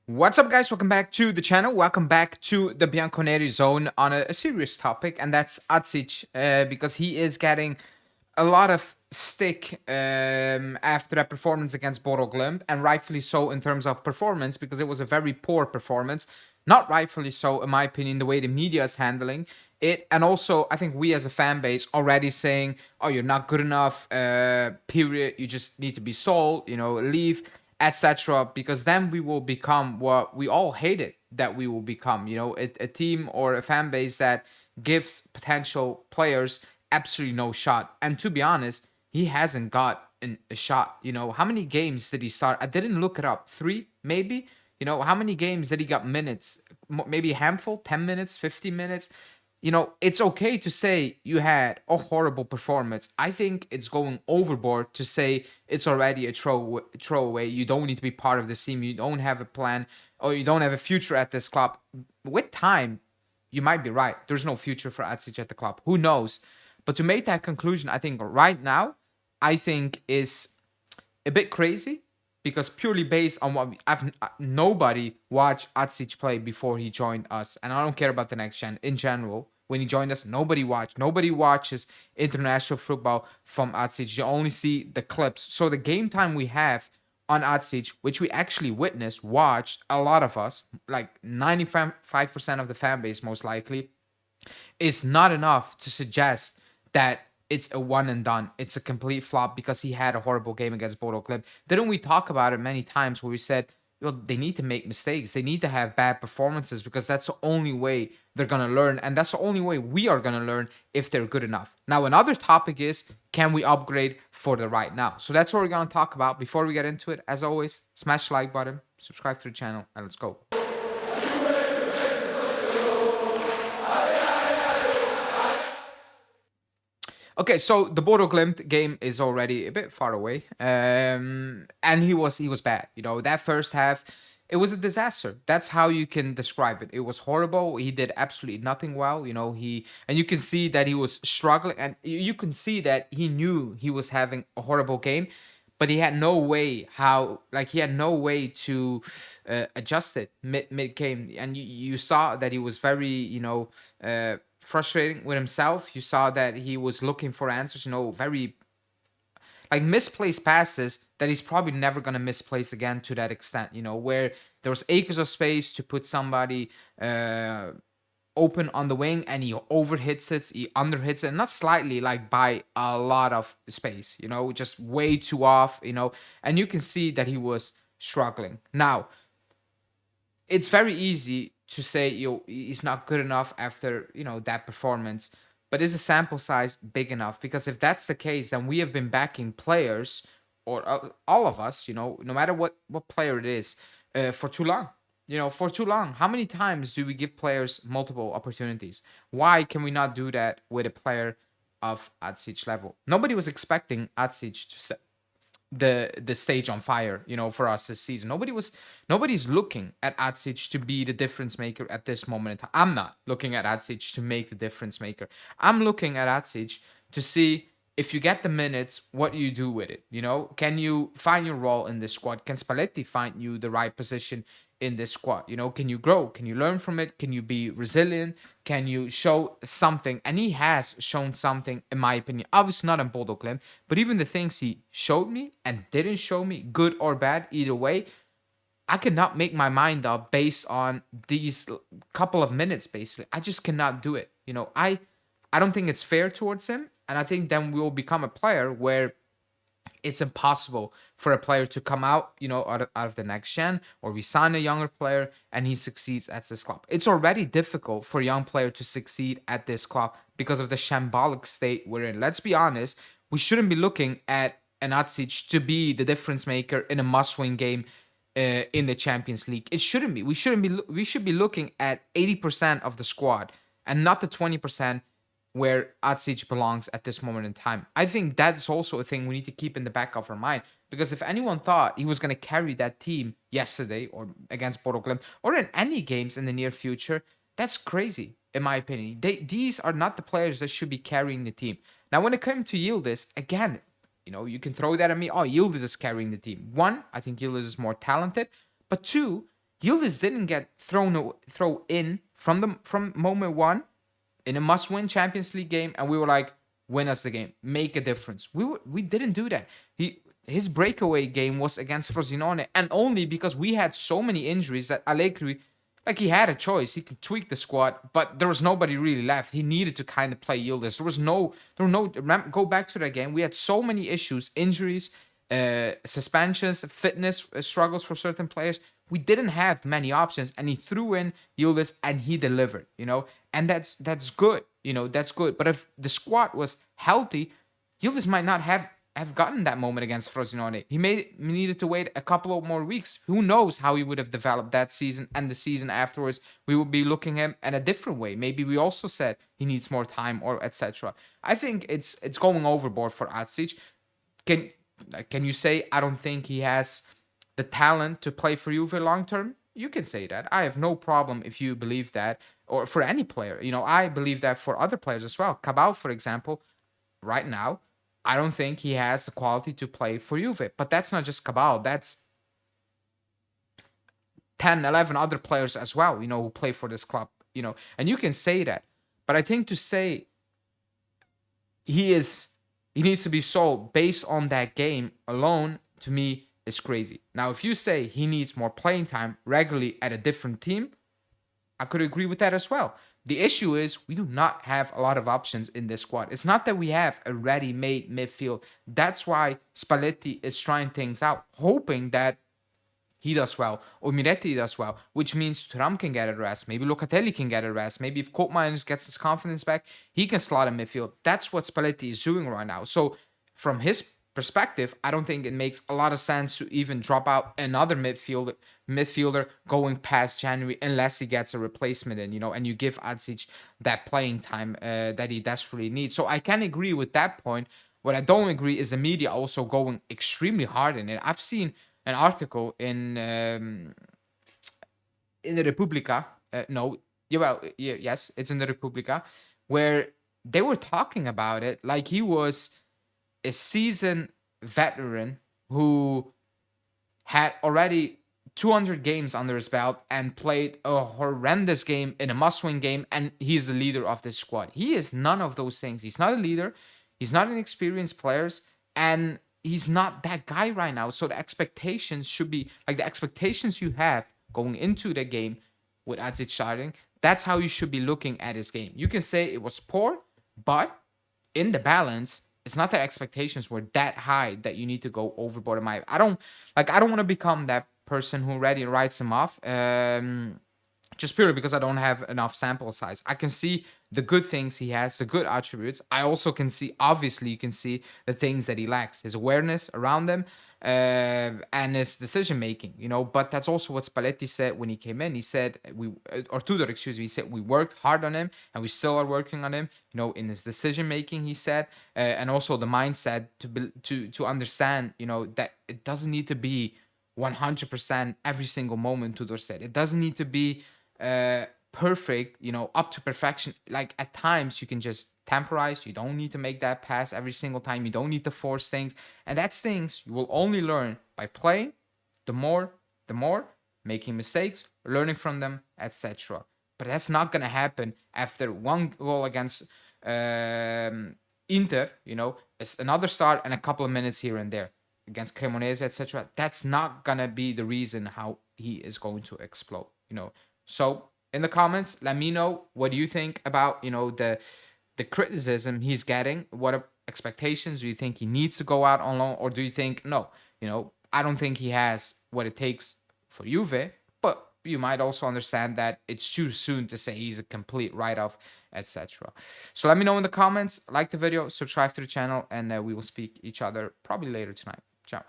What's up, guys? Welcome back to the channel. Welcome back to the Bianconeri zone on a serious topic, and that's Adzic, because he is getting a lot of stick after that performance against Bodo Glimt, and rightfully so in terms of performance, because it was a very poor performance. Not rightfully so, in my opinion, the way the media is handling it, and also I think we as a fan base already saying, "Oh, you're not good enough." Period. You just need to be sold. Leave, etc. Because then we will become what we all hated that we will become. A team or a fan base that gives potential players absolutely no shot. And to be honest, he hasn't got a shot. How many games did he start? I didn't look it up. 3, maybe. How many games did he got minutes? Maybe a handful, 10 minutes, 50 minutes. It's okay to say you had a horrible performance. I think it's going overboard to say it's already a throwaway. You don't need to be part of this team. You don't have a plan, or you don't have a future at this club. With time, you might be right. There's no future for Adzic at the club. Who knows? But to make that conclusion, I think right now, I think is a bit crazy, because purely based on what nobody watched Adzic play before he joined us, and I don't care about the next gen in general. When he joined us, nobody watched. Nobody watches international football from Adzic. You only see the clips. So the game time we have on Adzic, which we actually witnessed, watched, a lot of us, like 95% of the fan base most likely, is not enough to suggest that it's a one and done. It's a complete flop because he had a horrible game against Bodo Glimt. Didn't we talk about it many times where we said, well, they need to make mistakes. They need to have bad performances, because that's the only way they're going to learn. And that's the only way we are going to learn if they're good enough. Now, another topic is, can we upgrade for the right now? So that's what we're going to talk about. Before we get into it, as always, smash the like button, subscribe to the channel, and let's go. Okay, so the Bodo Glimt game is already a bit far away, and he was bad. That first half, it was a disaster. That's how you can describe it. It was horrible. He did absolutely nothing well. And you can see that he was struggling, and you can see that he knew he was having a horrible game, but he had no way to adjust it mid game, and you saw that he was very frustrating with himself. You saw that he was looking for answers, very like misplaced passes that he's probably never going to misplace again to that extent, where there was acres of space to put somebody open on the wing, and he overhits it, he underhits it, not slightly, like by a lot of space, just way too off, and you can see that he was struggling. Now, it's very easy to say he's not good enough after that performance, but is the sample size big enough? Because if that's the case, then we have been backing players, or all of us, no matter what player it is, for too long. For too long. How many times do we give players multiple opportunities? Why can we not do that with a player of Adzic level? Nobody was expecting Adzic to set the stage on fire, for us this season. Nobody's looking at Adzic to be the difference maker at this moment in time. I'm not looking at Adzic to make the difference maker. I'm looking at Adzic to see, if you get the minutes, what you do with it. Can you find your role in this squad? Can Spalletti find you the right position in this squad? Can you grow? Can you learn from it? Can you be resilient? Can you show something? And he has shown something, in my opinion. Obviously not in Bodo Glimt, but even the things he showed me and didn't show me, good or bad, either way, I cannot make my mind up based on these couple of minutes, basically. I just cannot do it. I don't think it's fair towards him. And I think then we will become a player where it's impossible for a player to come out, out of the next gen, or we sign a younger player and he succeeds at this club. It's already difficult for a young player to succeed at this club because of the shambolic state we're in. Let's be honest, we shouldn't be looking at an Adzic to be the difference maker in a must-win game in the Champions League. It shouldn't be. We should be looking at 80% of the squad, and not the 20% where Adzic belongs at this moment in time. I think that's also a thing we need to keep in the back of our mind, because if anyone thought he was going to carry that team yesterday or against Bodo Glimt or in any games in the near future, that's crazy, in my opinion. These are not the players that should be carrying the team. Now, when it comes to Yildiz, again, you can throw that at me. Oh, Yildiz is carrying the team. One, I think Yildiz is more talented. But two, Yildiz didn't get thrown in from moment one in a must-win Champions League game, and we were like, win us the game, make a difference. We didn't do that. His breakaway game was against Frosinone, and only because we had so many injuries that Allegri, like, he had a choice. He could tweak the squad, but there was nobody really left. He needed to kind of play Yildiz. Go back to that game. We had so many issues, injuries, suspensions, fitness struggles for certain players. We didn't have many options, and he threw in Yildiz and he delivered, and that's good, that's good. But if the squad was healthy, Yildiz might not have gotten that moment against Frosinone. He needed to wait a couple of more weeks. Who knows how he would have developed that season and the season afterwards? We would be looking at him in a different way. Maybe we also said he needs more time or etc. I think it's going overboard for Adzic. Can you say I don't think he has the talent to play for Juve long term? You can say that. I have no problem if you believe that, or for any player. I believe that for other players as well. Cabal, for example, right now, I don't think he has the quality to play for Juve. But that's not just Cabal. That's 10, 11 other players as well, who play for this club, and you can say that. But I think to say he needs to be sold based on that game alone, to me, is crazy. Now, if you say he needs more playing time regularly at a different team, I could agree with that as well. The issue is we do not have a lot of options in this squad. It's not that we have a ready-made midfield. That's why Spalletti is trying things out, hoping that he does well, or Miretti does well, which means Thuram can get a rest. Maybe Locatelli can get a rest. Maybe if Koopmeiners gets his confidence back, he can slot in midfield. That's what Spalletti is doing right now. So from his perspective, I don't think it makes a lot of sense to even drop out another midfielder going past January unless he gets a replacement in, and you give Adzic that playing time that he desperately needs. So I can agree with that point. What I don't agree is the media also going extremely hard in it. I've seen an article in the Repubblica. Yes, it's in the Repubblica, where they were talking about it like he was a seasoned veteran who had already 200 games under his belt and played a horrendous game in a must-win game, and he's the leader of this squad. He is none of those things. He's not a leader. He's not an experienced player, and he's not that guy right now. So the expectations should be like the expectations you have going into the game with Adzic starting. That's how you should be looking at his game. You can say it was poor, but in the balance, it's not that expectations were that high that you need to go overboard. I don't want to become that person who already writes him off. Just purely because I don't have enough sample size. I can see the good things he has, the good attributes. I also can see, obviously, you can see the things that he lacks, his awareness around them, and his decision making. But that's also what Spalletti said when he came in. He said Tudor, he said we worked hard on him, and we still are working on him. In his decision making, he said, and also the mindset to understand, that it doesn't need to be 100% every single moment. Tudor said it doesn't need to be perfect, up to perfection. Like at times you can just temporize. You don't need to make that pass every single time. You don't need to force things, and that's things you will only learn by playing. The more making mistakes, learning from them, etc. But that's not gonna happen after one goal against Inter. It's another start and a couple of minutes here and there against Cremonese, etc. That's not gonna be the reason how he is going to explode. So in the comments, let me know what do you think about the criticism he's getting. What expectations do you think he needs to go out on loan, or do you think no? I don't think he has what it takes for Juve, but you might also understand that it's too soon to say he's a complete write-off, etc. So let me know in the comments. Like the video, subscribe to the channel, and we will speak each other probably later tonight. Ciao.